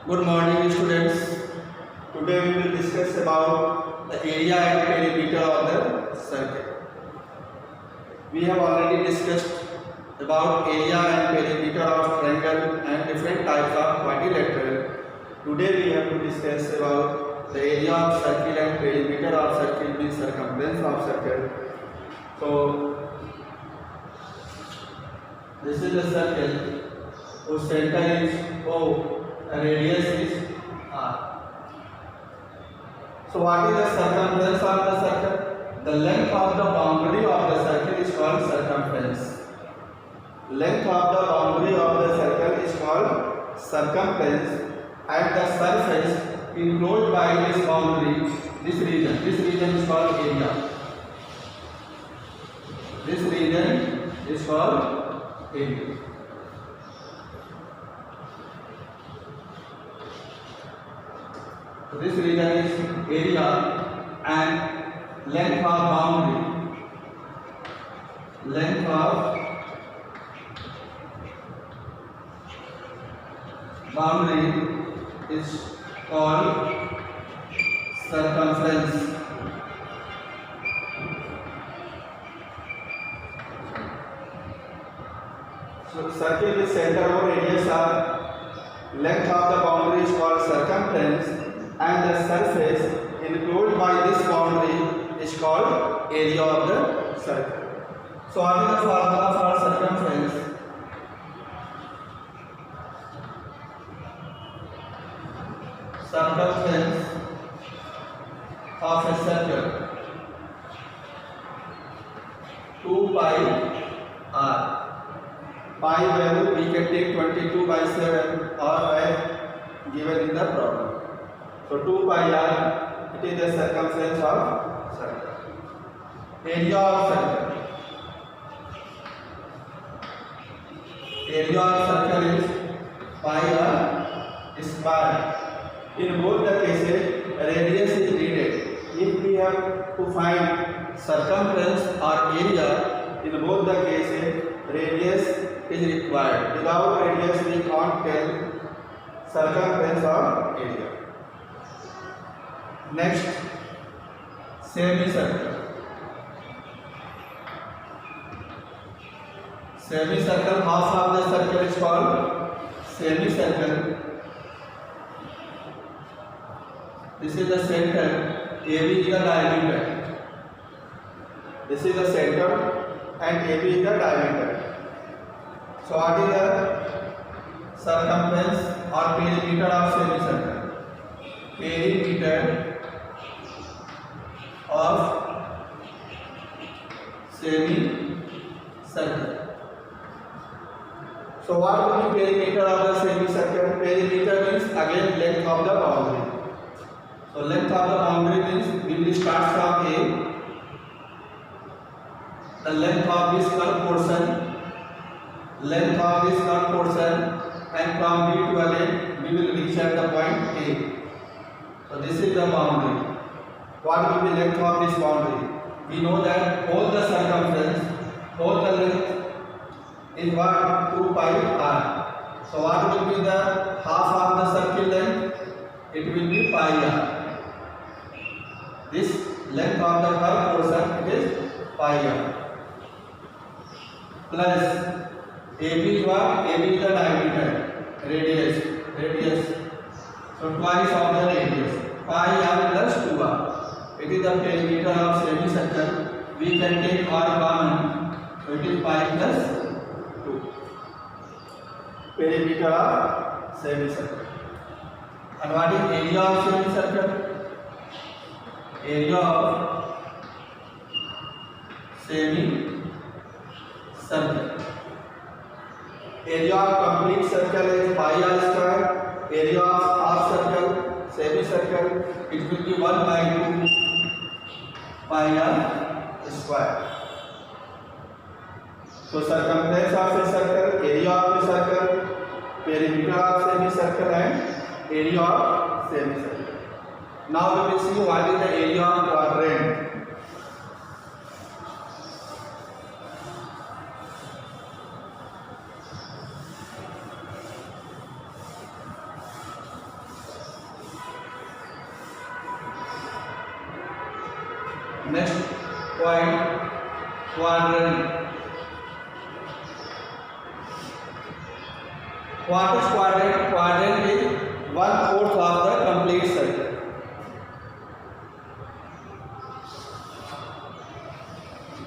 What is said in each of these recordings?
Good morning, students. Today we will discuss about the area and perimeter of the circle. We have already discussed about area and perimeter of triangle and different types of quadrilateral. Today we have to discuss about the area of circle and perimeter of circle, means circumference of circle. So this is the circle whose center is O. Radius is R. So what is the circumference of the circle? The length of the boundary of the circle is called circumference. Length of the boundary of the circle is called circumference, and the surface enclosed by this boundary, this region is called area. This region is called area. So this region is area, and length of boundary is called circumference. So circle with center or radius are length of the boundary is called circumference, and the surface enclosed by this boundary is called area of the circle. So what is the formula for circumference? Circumference of a circle 2 pi r. Pi value we can take 22/7 or as given in the problem. So 2 pi r, it is the circumference of circle. Area of circle. Area of circle is pi r square. In both the cases, radius is needed. If we have to find circumference or area, in both the cases, radius is required. Without radius, we can't tell circumference or area. Next, semicircle. Semicircle, half of the circle is called semicircle. This is the center, AB is the diameter. This is the center and AB is the diameter. So what is the circumference or perimeter of semicircle? Perimeter of semicircle. So what will be perimeter of the semicircle? Perimeter means again length of the boundary. So length of the boundary means we will start from A. The length of this curved portion, and from B to again we will reach at the point A. So this is the boundary. What will be length of this boundary? We know that all the circumference, all the length is what? 2 pi r. So what will be the half of the circle length? It will be pi r. This length of the curved portion, it is pi r. Plus AB is what? AB is the diameter, radius. So twice of the radius. Pi r plus 2r. It is the perimeter of semicircle. We can take r common. So it is pi plus 2. Perimeter of semicircle. And what is area of semicircle? Area of semicircle. Area of complete circle is pi r square. Area of half circle, semicircle, it will be 1/2 pi r square. So circumference of a circle, area of a circle, perimeter of semicircle, and area of semicircle. Now we will see what is the area of quadrant. Next point, quadrant. What is quadrant? Quadrant is 1/4 of the complete circle.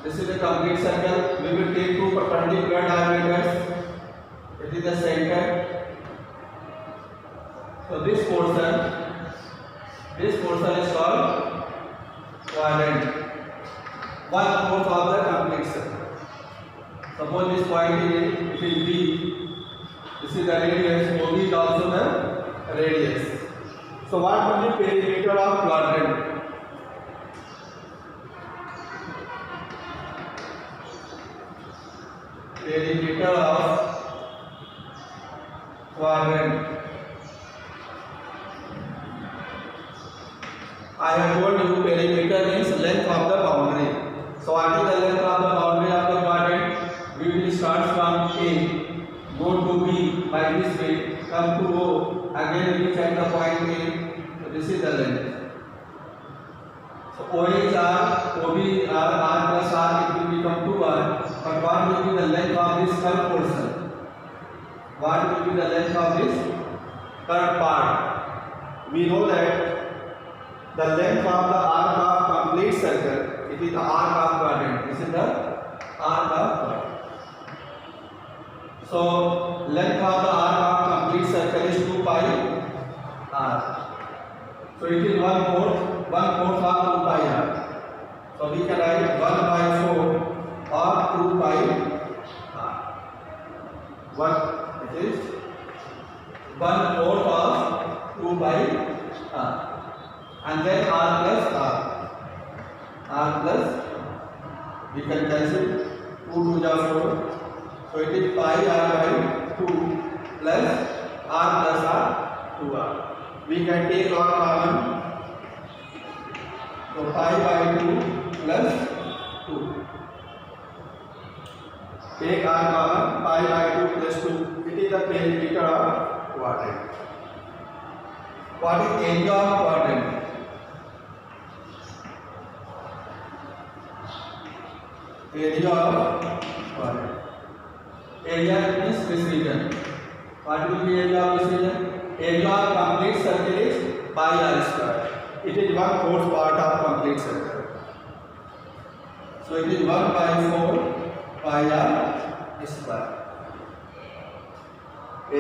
This is a complete circle. We will take two perpendicular diameters. It is the center. So this portion is called quadrant. 1/4 of the complete circle. Suppose this point is B. This is the radius. OB is also the radius. So what will be perimeter of quadrant? Perimeter of quadrant. I have told you perimeter means length of the boundary. So what is the length of the boundary of the quadrant? We will start from A, go to B by this way, come to O, again we check the point A. So this is the length. So OA is R, OB is R, R plus R, it will become 2R. But what will be the length of this curved portion? What will be the length of this curved part? We know that the length of the arc of complete circle, it is the arc of quadrant. This is the arc of quadrant. So length of the arc of complete circle is 2 pi r. So it is 1/4 of 2 pi r. So we can write 1/4 of 2 pi r. What it is? 1/4 of 2 pi r. And then r plus r. R plus, we can cancel 2 to the 4. So it is pi r by 2 plus r plus r 2r. We can take r common. So pi by 2 plus 2. Take r common, pi by 2 plus 2. It is the perimeter of quadrant. What is area of quadrant? Area of quadrant. Area means this region. What will be area of this region? Area of complete circle is pi r square. It is 1/4 part of complete circle. So it is 1/4 pi r square.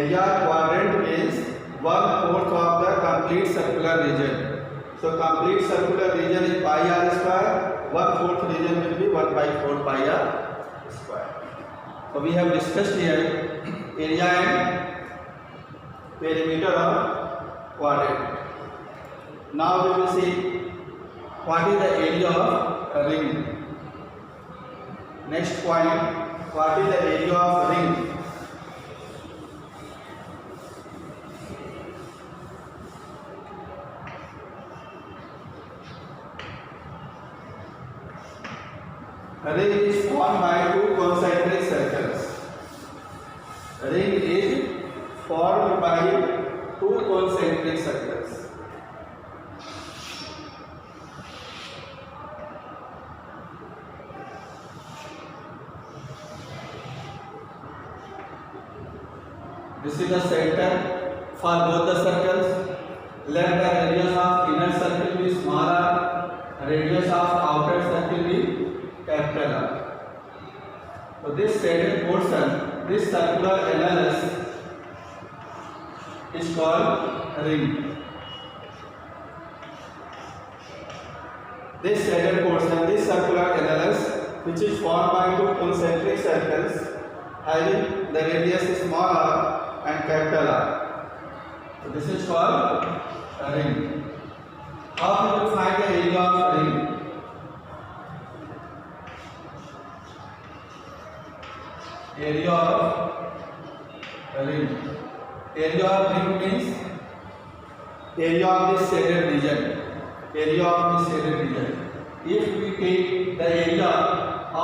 Area of quadrant is 1/4 of the complete circular region. So complete circular region is pi r square. 1/4 region will be 1/4 pi r square. So we have discussed here area and perimeter of quadrant. Now we will see what is the area of a ring. Next point, what is the area of ring? A ring is formed by two concentric circles. A ring is formed by two concentric circles. This is the center for both the circles. Let the radius of inner circle be smaller, radius of outer circle be capital R. So this shaded portion, this circular annulus is called ring. This shaded portion, this circular annulus, which is formed by two concentric circles having the radius is smaller and capital R. So this is called a ring. How we will find the area of ring? Area of ring. Area of ring means area of this shaded region. Area of this shaded region. If we take the area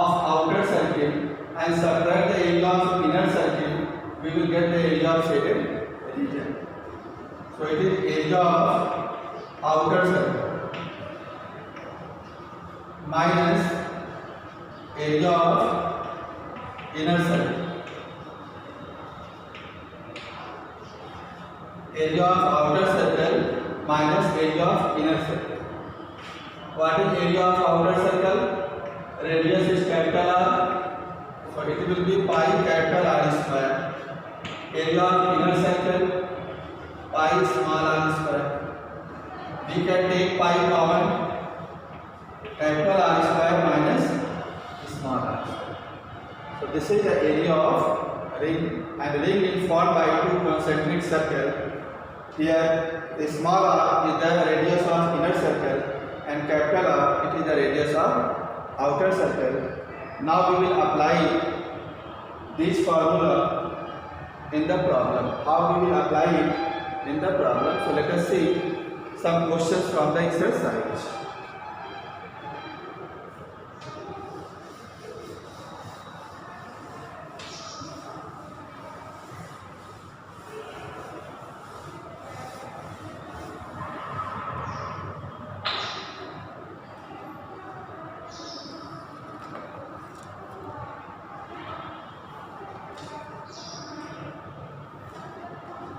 of outer circle and subtract the area of inner circle, we will get the area of shaded region. So it is area of outer circle. minus area of inner circle. Area of outer circle minus area of inner circle. What is area of outer circle? Radius is capital R, so it will be pi capital R square. Area of inner circle pi small r square. We can take pi common, capital R square minus small r square. So this is the area of ring, and ring is formed by two concentric circles. Here the small r is the radius of inner circle and capital R it is the radius of outer circle. Now we will apply this formula in the problem. How we will apply it in the problem? So let us see some questions from the exercise.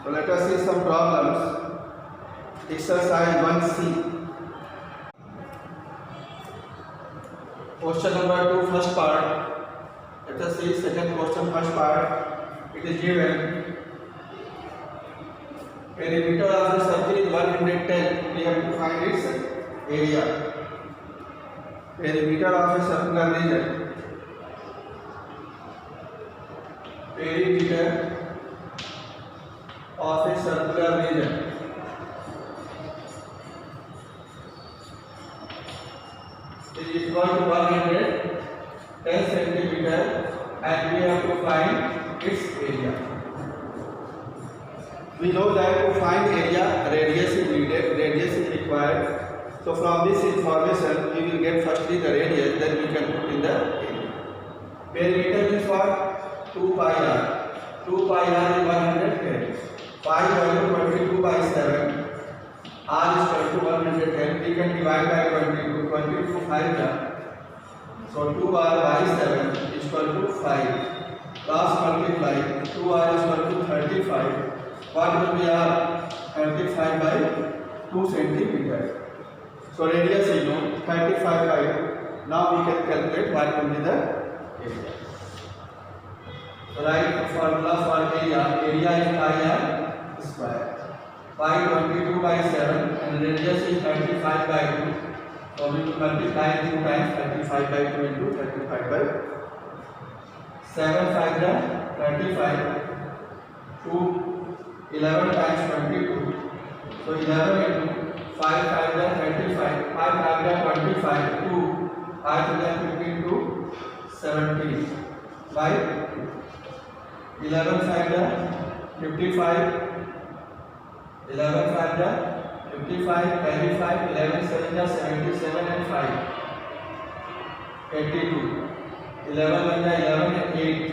So let us see some problems. Exercise 1C. Question number 2, first part. Let us see second question, first part. It is given. Perimeter of the circle is 110. We have to find its area. Perimeter of a circular region. Perimeter of a circular region is equal to 110 centimeter, and we have to find its area. We know that to find area, radius is needed, radius is required. So from this information we will get firstly the radius, then we can put in the area. Perimeter is what? 2 pi r. 2 pi r is 110. Pi value 22 by 7, r is equal to 110. We can divide by 22, 22 5 r. So 2r by 7 is equal to 5. Cross multiply, 2r is equal to 35. What will be r? 35 by 2 centimeter. So radius is known, 35 by 2. Now we can calculate what will be the area. So write the formula for area. Area is pi r square. Pi 22 by 7 and radius is 35 by 2. So we will multiply 2 times 35 by 2 into 35 by 7 5 the 35. 2 11 times 22. So 11 into 5 5 the 35. 5 5 the 25. 2 5 to the 15 to 17 by 11 5 the 55. 11 5 the 55, 25, 11 7 the 77 and 5. 82. 11 1 the 11 and 8.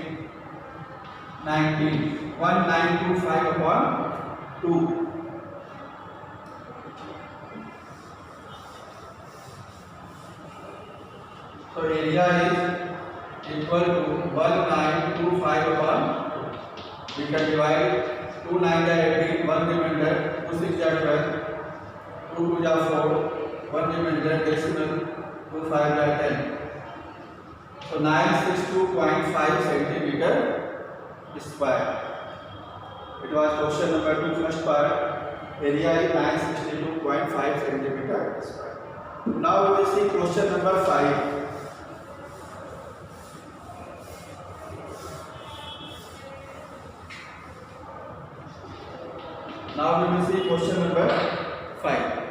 19. 1925 upon 2. So area is equal to 1925 upon 2. We can divide 2 9 the 18, 1 remainder, 2 6 the 12, 2 2 the 4, 1 remainder, decimal, 2 5 the 10. So 962.5 centimeter square. It was question number 2, first part. Area is 962.5 centimeter square. Now we will see question number 5. Now we will see question number 5.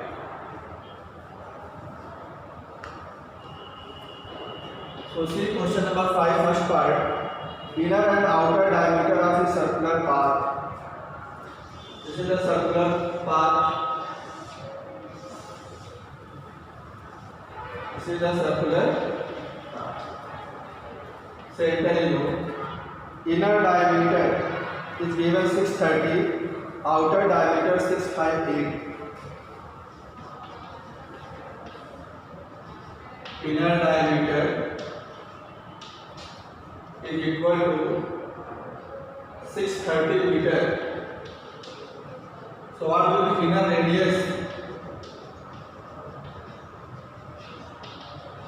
So see question number 5, first part. Inner and outer diameter of a circular path. This is a circular path. This is a circular path. Center is known. Inner diameter is given 630. Outer diameter 658. inner diameter is equal to 630 meter. So what will be inner radius?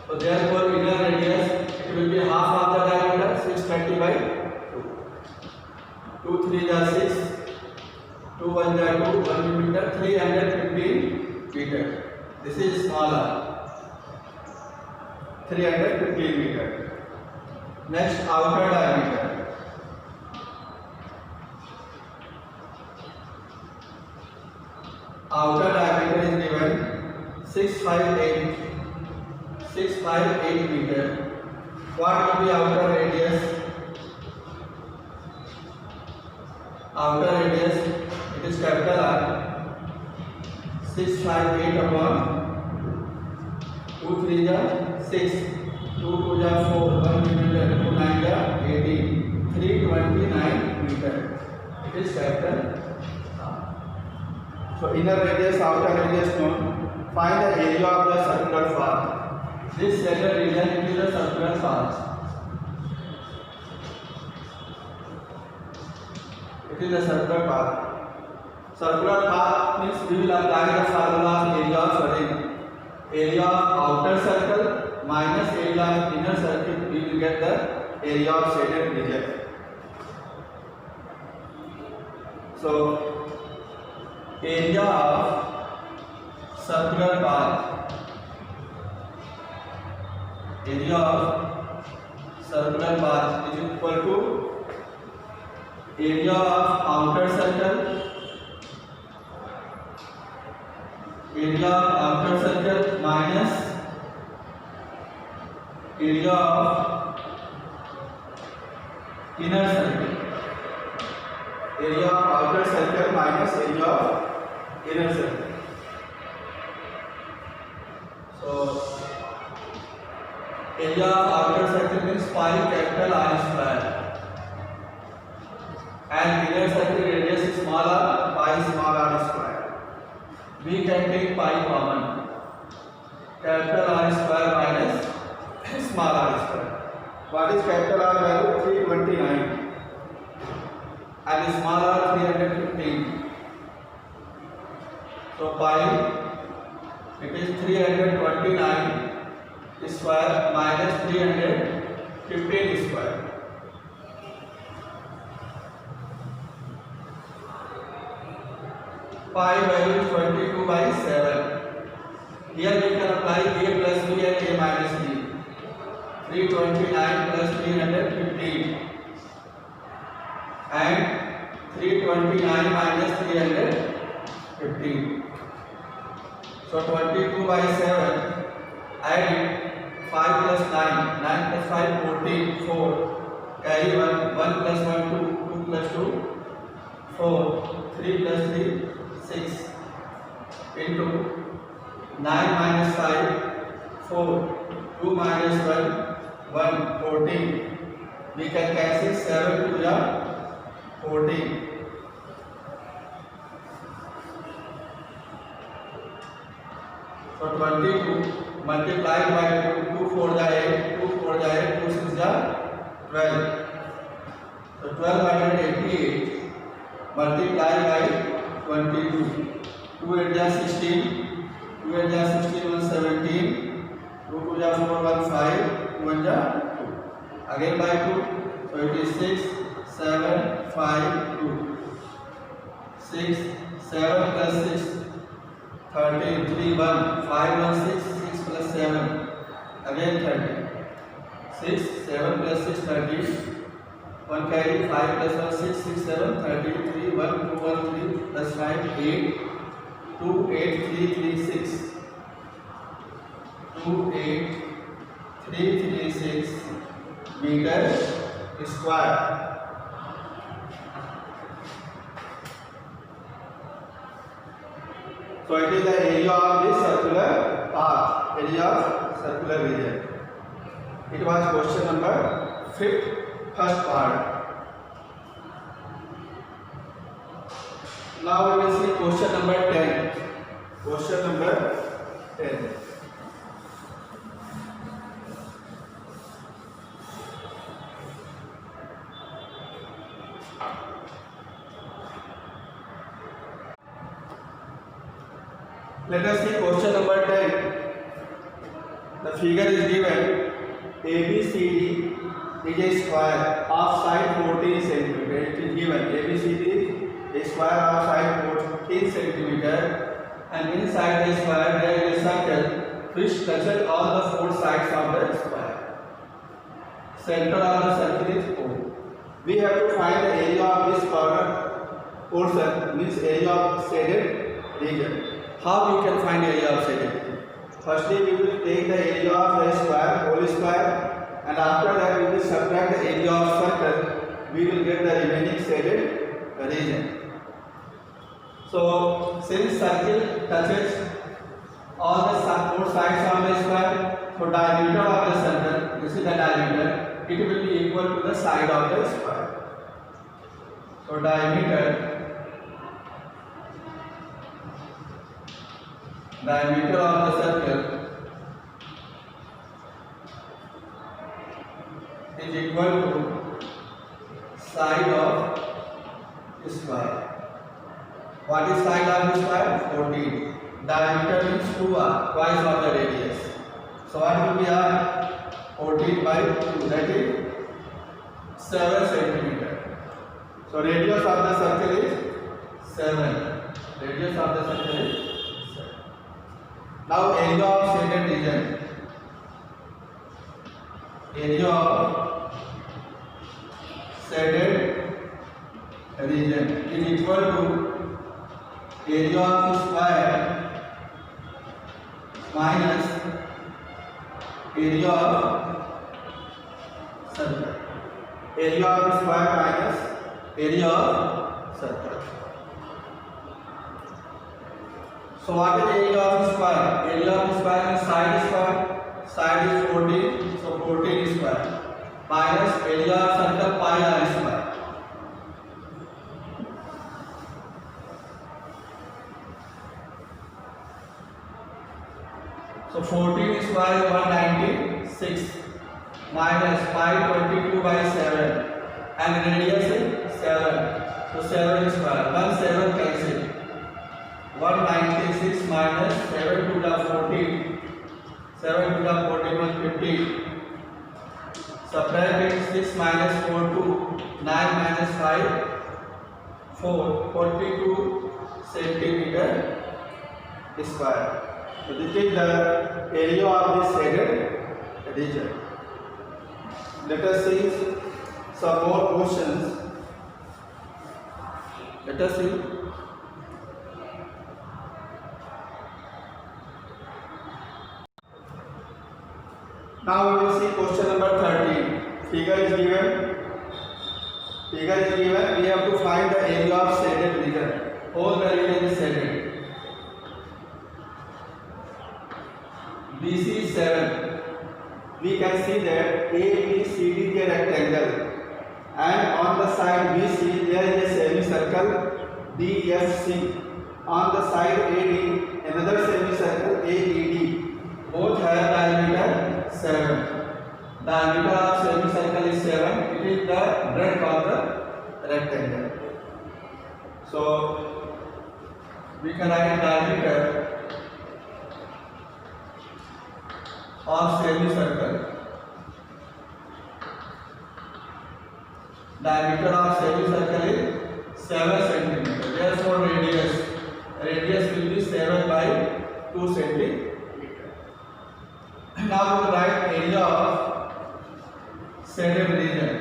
So therefore inner radius it will be half of the diameter, 630 by 2. 2 3 are 6, 2 1 are 2, 1 meter, 315 meter. This is smaller, 315 meter. Next, outer diameter. Outer diameter is given 658 meter. What will be outer radius? Outer radius, it is capital R. 658 upon 2 3 are 6, 2 2 are 4, 1 meter, 2 9 are 18, 329 meter. It is capital R. So inner radius, outer radius known. Find the area of the circular path. This center region it is a circular path. It is a circular path. Circular path means we will apply the formula of area of circle. Area of outer circle minus area of inner circle, we will get the area of shaded region. So area of circular path, area of circular path is equal to area of outer circle, area of outer circle minus area of inner circle. Area of outer circle minus area of inner circle. So area of outer circle means pi capital R square, and inner circle radius is smaller, pi small r square. We can take pi common. Capital R square minus small r square. What is capital R value? 329. And small r 315. So pi it is 329 square minus 315 square. Pi value is 22 by 7. Here we can apply a plus b and a minus b. 329 plus 315 and 329 minus 315. So 22 by 7. Add it. 5 plus 9. 9 plus 5 14. 4. Carry 1. 1 plus 1 2. 2 plus 2 4. 3 plus 3 6 into 9 minus 5 4. 2 minus 1 1 14. We can cancel 7 to the 14. So 22 multiplied by 2, 2 4 is 8, 2 4 is 8, 2 6 is 12. So 1288 multiplied by 22. 2 8 is 16, 2 8 is 16, 1 17, 2 2 is 4, 1 5, 2 1 is 2. Again by 2, so it is 6, 7, 5, 2. 6, 7 plus 6, 13, 3, 1, 5, 1, 6, 6 plus 7, again 30. 6, 7 plus 6, 30. 1 carry, 5 plus 1, 6, 6, 7, 30, 3, 1, 2, 1, 3, plus 5, 8, 2, 8, 3, 3, 6. 2, 8, 3, 3, 6 meter square. So it is the area of this circular path, area of circular region. It was question number 5th, first part. Now we will see question number 10. Question number 10. Let us see question number 10. The figure is given ABCD is a square of side 14 cm. It is given ABCD is a square of side 14 cm, and inside the square there is a circle which touches all the four sides of the square. Center of the circle is O. We have to find the area of this corner portion, means area of shaded region. How we can find area of shaded region? Firstly, we will take the area of the square, whole square, and after that we will subtract the area of circle. We will get the remaining shaded region. So, since circle touches all the four sides of the square, so diameter of the circle, this is the diameter, it will be equal to the side of the square. So, diameter of the circle is equal to side of square. What is side of the square? 14. Diameter means 2r, twice of the radius. So what will be r? 14 by 2, that is 7 cm. So radius of the circle is 7. Radius of the circle is 7. Now area of shaded region. Area of shaded region is equal to area of square minus area of circle. Area of square minus area of circle. So what is area of square? Area of square is side square. Side is 14, so 14 square minus area of circle pi r square. So 14 square is 196 minus pi 22 by 7, and radius is 7. So 7 square, 1 7 cancel. 196 minus 7 to the 14. 7 to the 14 150. Subtract it, 6 minus 4 2. 9 minus 5 4. 42 centimeter square. So this is the area of this shaded region. Let us see some more questions. Let us see. Now we will see question number 13. Figure is given. We have to find the area of shaded region. All the region is shaded. BC is 7. We can see that ABCD is a rectangle, and on the side BC there is a semicircle DFC. On the side AD another semicircle AED. Both have diameter 7. Diameter of semicircle is 7. It is the breadth of the rectangle. So we can write diameter of semicircle. Diameter of semicircle is 7 cm. Therefore radius will be 7 by 2 cm. Now we write area of shaded region.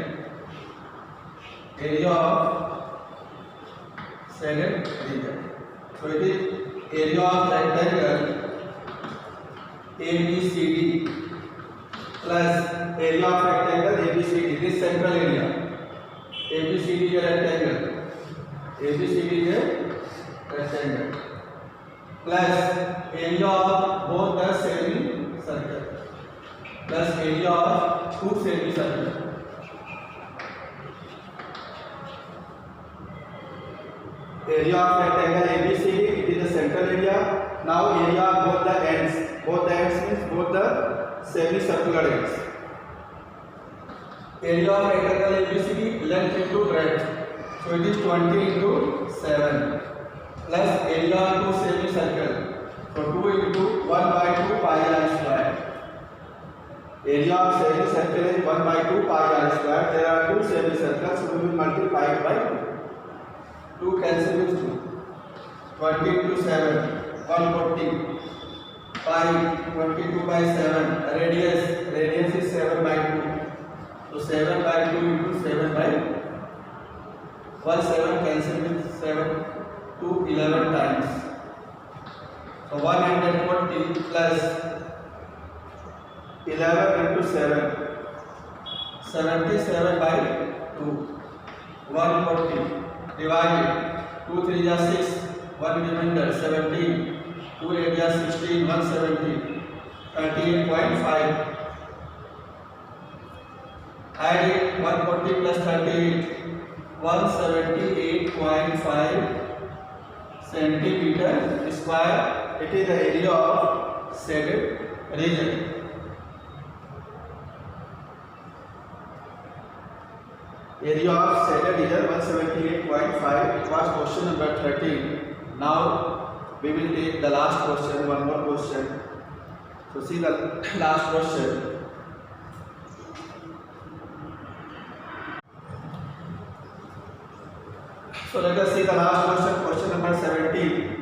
Area of shaded region. So it is area of rectangle ABCD plus area of rectangle ABCD. This central area. ABCD is a rectangle. ABCD is a rectangle. Plus area of both the semicircle. Plus area of two semicircles. Area of rectangle ABCD, it is the central area. Now area of both the ends. Both the ends means both the semicircular ends. Area of rectangle ABCD, length into breadth. So it is 20 into 7. Plus area of two semicircle. So 2 into 1 by 2 pi r square. Area of semicircle is 1 by 2 pi r square. There are two semicircles, so we will multiply it by 2. 2 cancel with 2. 20 into 7, 140. Pi 22 by 7. Radius is 7 by 2. So 7 by 2 into 7 by 1 7 cancel with 7 to 11 times. So 140 plus 11 into 7, 77 by 2. 140 divided 2 3 are 6, 1 remainder 17, 2 8 are 16, 170, 38.5. Add it, 140 plus 38, 178.5 centimeter square. It is the area of shaded region. Area of shaded region 178.5. It was question number 13. Now we will take the last question, one more question. So see the last question. So let us see the last question, question number 17.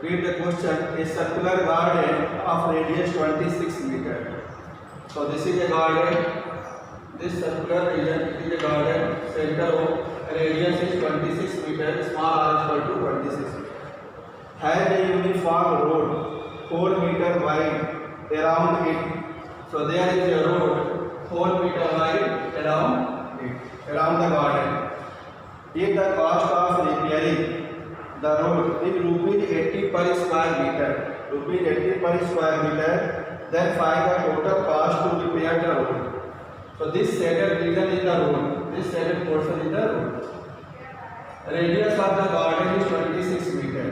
Read the question. A circular garden of radius 26 meter. So this is a garden. This circular region is a garden. Center of radius is 26 meter. Small r equal to 26 meter. Has a uniform road 4 meter wide around it. So there is a road 4 meter wide around it, around the garden. If the cost of repairing the road is rupees 80 per square meter, rupees 80 per square meter, then find the total cost to repair the road. So this shaded region is the road, this shaded portion is the road. Radius of the garden is 26 meter.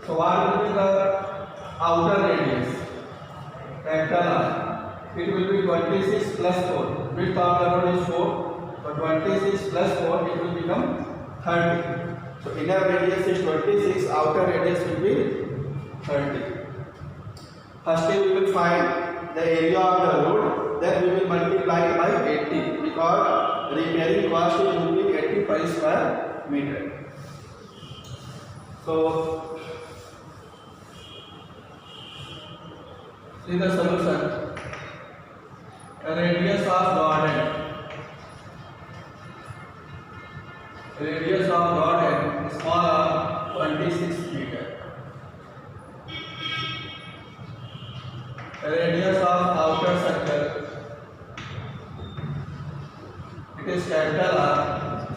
So what will be the outer radius? Capital R. It will be 26 plus 4. Width of the road is 4. So 26 plus 4, it will become 30. So inner radius is 26, outer radius will be 30. Firstly we will find the area of the road, then we will multiply by 80 because repairing cost is only 80 per square meter. So see the solution. The radius of garden. Radius of garden is small 26 meter. Radius of outer circle, it is capital R,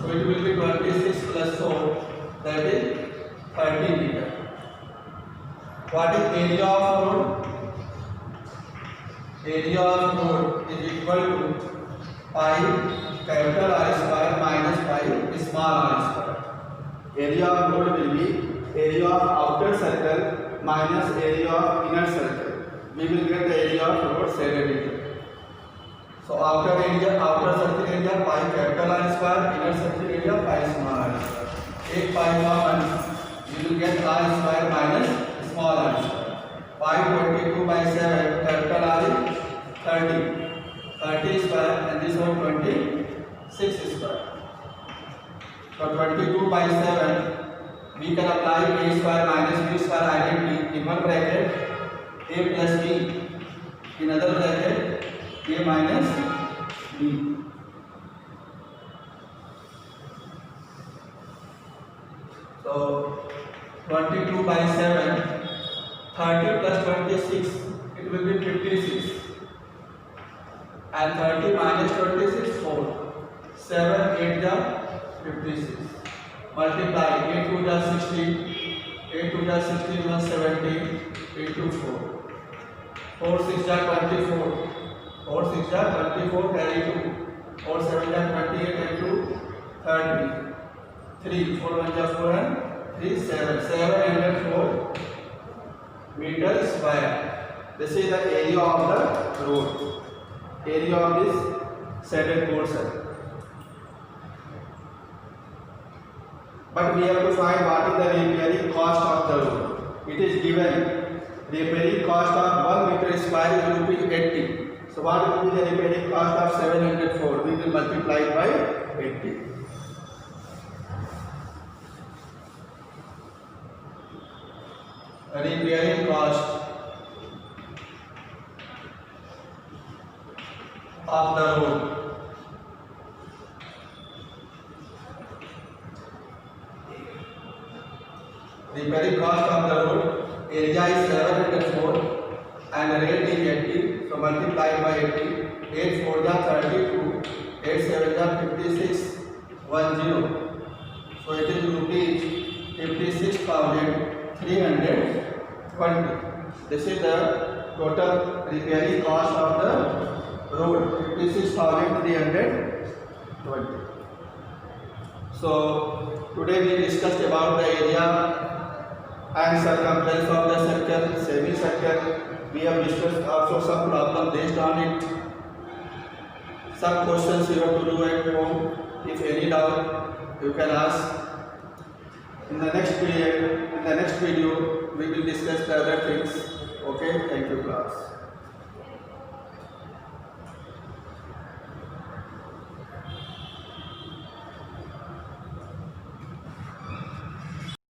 so it will be 26 plus 4, that is 30 meter. What is area of road? Area of road is equal to pi capital R square minus pi small r square. Area of road will be area of outer circle minus area of inner circle. We will get the area of road shaded region. So outer circle area pi capital R square, inner circle area pi small r square. Take pi common, we will get r square minus small r square. Pi 22 by 7, capital R is 30 square, and this one 26 square. So 22 by 7, we can apply a square minus b square identity in one bracket, a plus b, in other bracket, a minus b. So 22 by 7, 30 plus 26, it will be 56. And 30 minus 26, 4. 7, 8 are 56. Multiply 8 2 are 16. 8 2 are 16, 170. 8 2 4. 4 6 are 24. 4 6 are 24, carry 2. 4 7 are 28 and 2 30. 3 4 1 are 4 and 3 7. 704 meter square. This is the area of the road. Area of this shaded portion. But we have to find what is the repairing cost of the road. it is given repairing cost of 1 meter square is rupees 80. So what will be the repairing cost of 704? We will multiply it by 80. Repairing cost of the road. Repairing cost of the road, area is 704 and rate is 80, so multiply by 80. 8 4 are 32, 8 7 are 56, 10. So it is rupees 56,320. This is the total repairing cost of the road, 56,320. So today we discussed about the area and circumference of the circle, semicircle. We have discussed also some problem based on it. Some questions you have to do at home. If any doubt, you can ask. In the next period, in the next video, we will discuss the other things. Okay, thank you class.